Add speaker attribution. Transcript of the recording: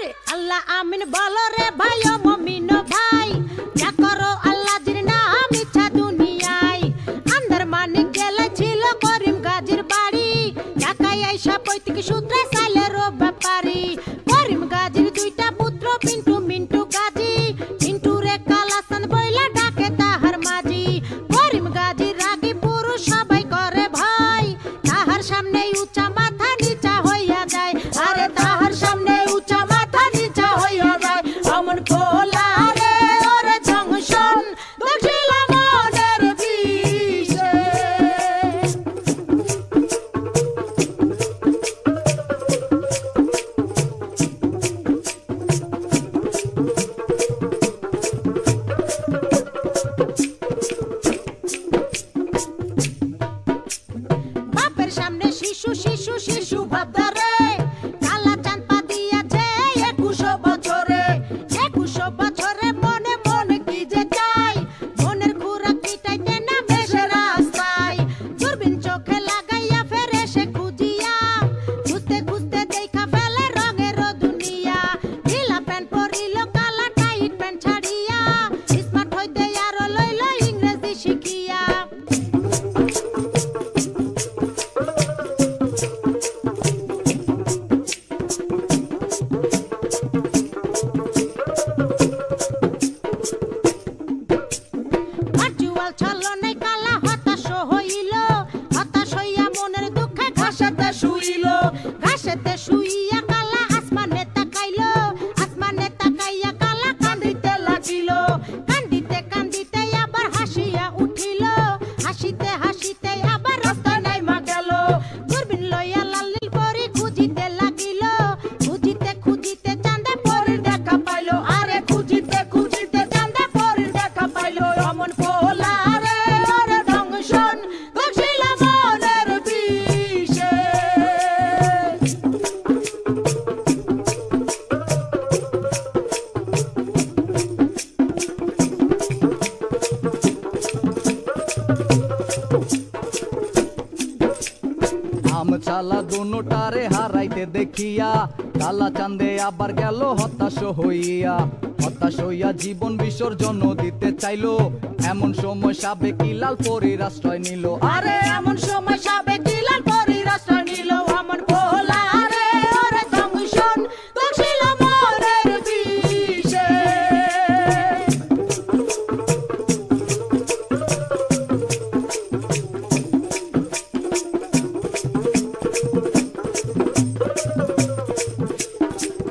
Speaker 1: আরে আল্লাহ আমিন বলো রে ভাই ও মমিন ভাই, যা করো আল্লাহ জির নাম ইচ্ছা দুনিয়ায়। আন্দার মানিক জেলা ছিল করিম গাজীর বাড়ি, ঢাকায় আইসা পৈতৃক সূত্রে সাইলের ব্যাপারী। করিম গাজীর দুইটা পুত্র পিন্টু মিন্টু গাজী, পিন্টু রে কালাসান বইলা ডাকে তাহার মাঝি। করিম গাজীর রাগী পুরুষ সবাই করে ভয়, তাহার সামনে উঁচা মাথা নিচা হইয়া যায়। আরে তাহার সামনে উঁচা মাথা নিচা হইয়া যায়। অমন খোলা রে ওরে জংশন দেখিলাম মনের বিষে। বাপের সামনে শিশু শিশু শিশু ভাবদারে, কালা চাঁদ পা দিয়াছে 21 বছরে। 21 বছরে মনে মনে কি যে চাই, মনের খুরাক মিটাইতে না বেশে রাস্তায়। দূরবীন চোখে লাগাইয়া ফেরে সে খুঁজিয়া, খুঁজতে খুঁজতে দেখা ফেলে রঙের দুনিয়া। ঢিলা প্যান্ট পরিল কালা টাইট প্যান্ট ছাড়িয়া, স্মার্ট হইতে আরো লইল ইংরেজি শিখিয়া। ভার্চুয়াল ছলনায় কালা হতাশ হইল, হতাশ হইয়া মনের দুঃখে ঘাসেতে শুইল। ঘাসেতে শুইয়া কালা আসমানে তাকাইল, আসমানে তাকাইয়া কালা কান্দিতে লাগিল। কান্দিতে কান্দিতে আবার হাসিয়া উঠিল, হাসিতে হাসিতে আবার রাস্তায় নাইমা গেল। দূরবীন লইয়া লালিল পরি খুঁজিতে লাগিল, খুঁজিতে খুঁজিতে চাঁদে পরির দেখা পাইল। আরে খুঁজিতে খুঁজিতে চাঁদে পরির দেখা পাইল। অমন খোলা রে ওরে জংশন দেখিলাম মনের বিষে।
Speaker 2: আমচালা দুটারে হারাইতে দেখিয়া, কালা চাঁদে আবার গেল হতাশ হইয়া। হতাশ হইয়া জীবন বিসর্জন দিতে চাইলো, এমন সময় সাবেকি লাল পরীর আশ্রয় নিল।
Speaker 1: আরে এমন সময় সাবেকি